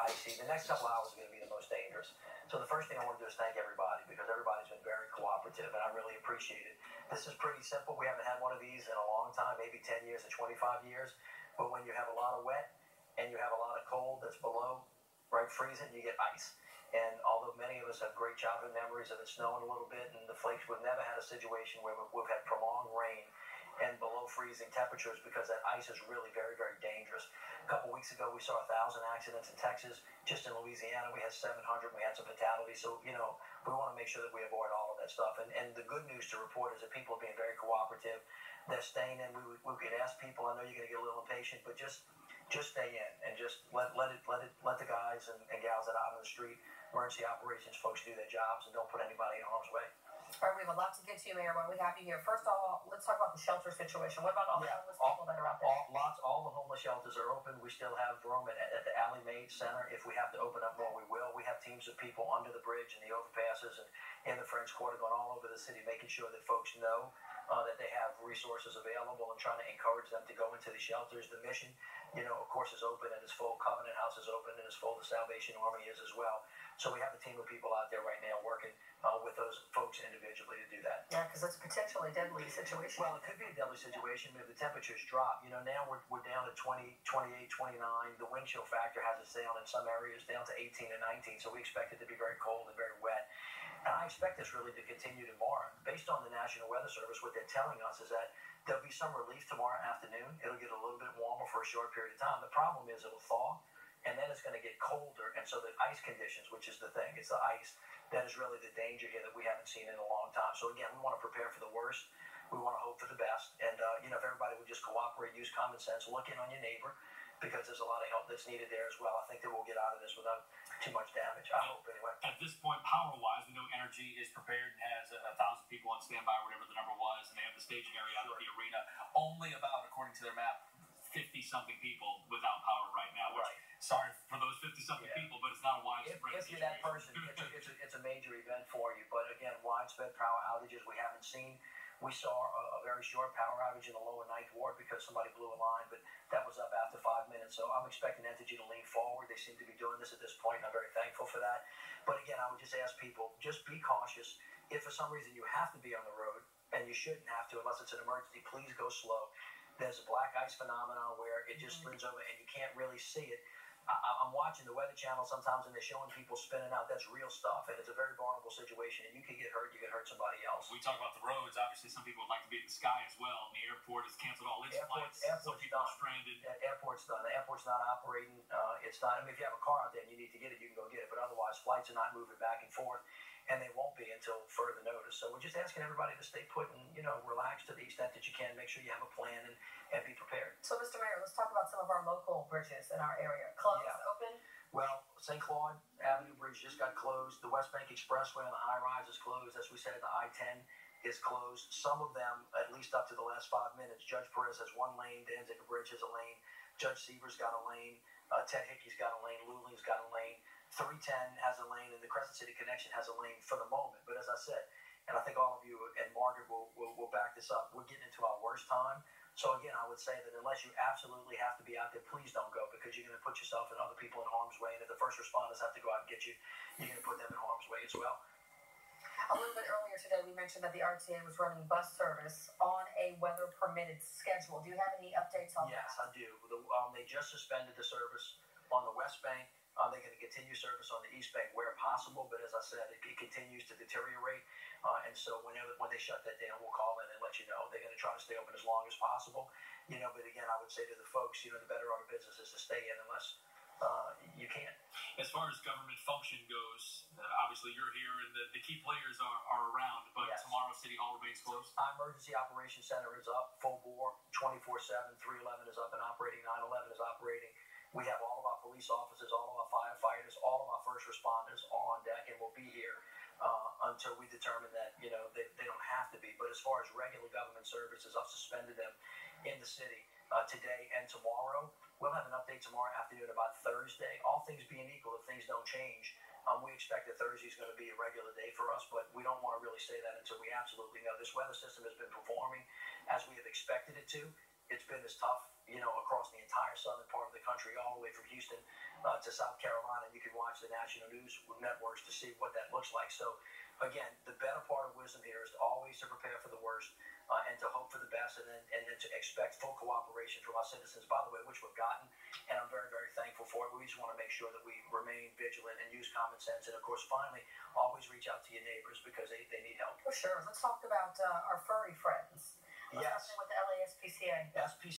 icy. The next couple hours are going to be the most dangerous. So the first thing I want to do is thank everybody because everybody's been very cooperative, and I really appreciate it. This is pretty simple. We haven't had one of these in a long time, maybe 10 years or 25 years. But when you have a lot of wet and you have a lot of cold that's below, right, freezing, you get ice. And although many of us have great childhood memories of it snowing a little bit and the flakes, we've never had a situation where we've had prolonged rain and below freezing temperatures because that ice is really very, very dangerous. A couple weeks ago, we saw 1,000 accidents in Texas. Just in Louisiana, we had 700. We had some fatalities. So, we want to make sure that we avoid all of that stuff. And the good news to report is that people are being very cooperative. They're staying in. We could ask people, I know you're going to get a little impatient, but just stay in and just let the guys and gals that are out on the street, emergency operations folks, do their jobs and don't put anybody in harm's way. All right, we have a lot to get to, Mayor, but we have you here. First of all, let's talk about the shelter situation. What about all the homeless people that are out there? All the homeless shelters are open. We still have room at the Alley Maid Center. If we have to open up more, we will. We have teams of people under the bridge and the overpasses and in the French Quarter going all over the city, making sure that folks know that they have resources available and trying to encourage them to go into the shelters. The mission, of course, is open and is full. Covenant House is open and is full. The Salvation Army is as well. So we have a team of people out there right now working with those folks individually to do that. Yeah, because it's a potentially deadly situation. Well, it could be a deadly situation if the temperatures drop. Now we're down to 20, 28, 29. The wind chill factor has us down in some areas down to 18 and 19. So we expect it to be very cold and very wet. And I expect this really to continue tomorrow. Based on the National Weather Service, what they're telling us is that there'll be some relief tomorrow afternoon. It'll get a little bit warmer for a short period of time. The problem is it'll thaw, and then it's going to get colder. And so the ice conditions, which is the thing, it's the ice that is really the danger here that we haven't seen in a long time. So again, we want to prepare for the worst. We want to hope for the best. And, if everybody would just cooperate, use common sense, look in on your neighbor, because there's a lot of help that's needed there as well. I think that we'll get out of this without too much damage. I hope, anyway. At this point, power-wise, we know Energy is prepared and has 1,000 people on standby, whatever the number was, and they have the staging area out of the arena. Only about, according to their map, 50-something people without power right now. Which, sorry for those 50-something people, but it's not a widespread If you're that person, it's a major event for you. But again, widespread power outages we haven't seen. We saw a very short power outage in the lower ninth ward because somebody blew a line, but that was up after 5 minutes. So I'm expecting Entergy to lean forward. They seem to be doing this at this point, and I'm very thankful for that. But again, I would just ask people, just be cautious. If for some reason you have to be on the road, and you shouldn't have to unless it's an emergency, please go slow. There's a black ice phenomenon where it just spins over and you can't really see it. I'm watching the Weather Channel sometimes, and they're showing people spinning out. That's real stuff, and it's a very vulnerable situation, and you could get hurt. You could hurt somebody else. We talk about the roads. Obviously, some people would like to be in the sky as well, and the airport has canceled all its flights. Some people are stranded. Airport's done. The airport's not operating. It's not. I mean, if you have a car out there and you need to get it, you can go get it. But otherwise, flights are not moving back and forth, and they won't be until further notice. So we're just asking everybody to stay put and, relax to the extent that you can. Make sure you have a plan and be prepared. So, Mr. Mayor, let's talk about some of our local bridges in our area. Closed, open? Well, St. Claude Avenue Bridge just got closed. The West Bank Expressway on the high-rise is closed. As we said, the I-10 is closed. Some of them, at least up to the last 5 minutes. Judge Perez has one lane. Danziger Bridge has a lane. Judge Seaver's got a lane. Ted Hickey's got a lane. Luling's got a lane. 310 has a lane, and the Crescent City Connection has a lane for the moment. But as I said, and I think all of you and Margaret will back this up, we're getting into our worst time. So again, I would say that unless you absolutely have to be out there, please don't go, because you're going to put yourself and other people in harm's way. And if the first responders have to go out and get you, you're going to put them in harm's way as well. A little bit earlier today, we mentioned that the RTA was running bus service on a weather-permitted schedule. Do you have any updates on that? Yes, I do. They just suspended the service on the West Bank. They're going to continue service on the East Bank where possible, but as I said, it continues to deteriorate. And so when they shut that down, we'll call in and let you know. They're going to try to stay open as long as possible. But again, I would say to the folks, the better order of business is to stay in unless you can. As far as government function goes, obviously you're here and the key players are around, but tomorrow City Hall remains closed. Our Emergency Operations Center is up, full bore, 24/7, 311 is up and operating, 911 is operating. We have all of our police officers, all of our firefighters, all of our first responders all on deck, and will be here until we determine that, they don't have to be. But as far as regular government services, I've suspended them in the city today and tomorrow. We'll have an update tomorrow afternoon about Thursday. All things being equal, if things don't change, we expect that Thursday is going to be a regular day for us, but we don't want to really say that until we absolutely know. This weather system has been performing as we have expected it to. It's been as tough, across the entire southern part of the country. country, all the way from Houston to South Carolina. And you can watch the national news networks to see what that looks like. So, again, the better part of wisdom here is always to prepare for the worst and to hope for the best, and then to expect full cooperation from our citizens, by the way, which we've gotten. And I'm very, very thankful for it. We just want to make sure that we remain vigilant and use common sense. And, of course, finally, always reach out to your neighbors because they need help. For sure. Let's talk about our furry friends. What's Yes. happening with the LASPCA?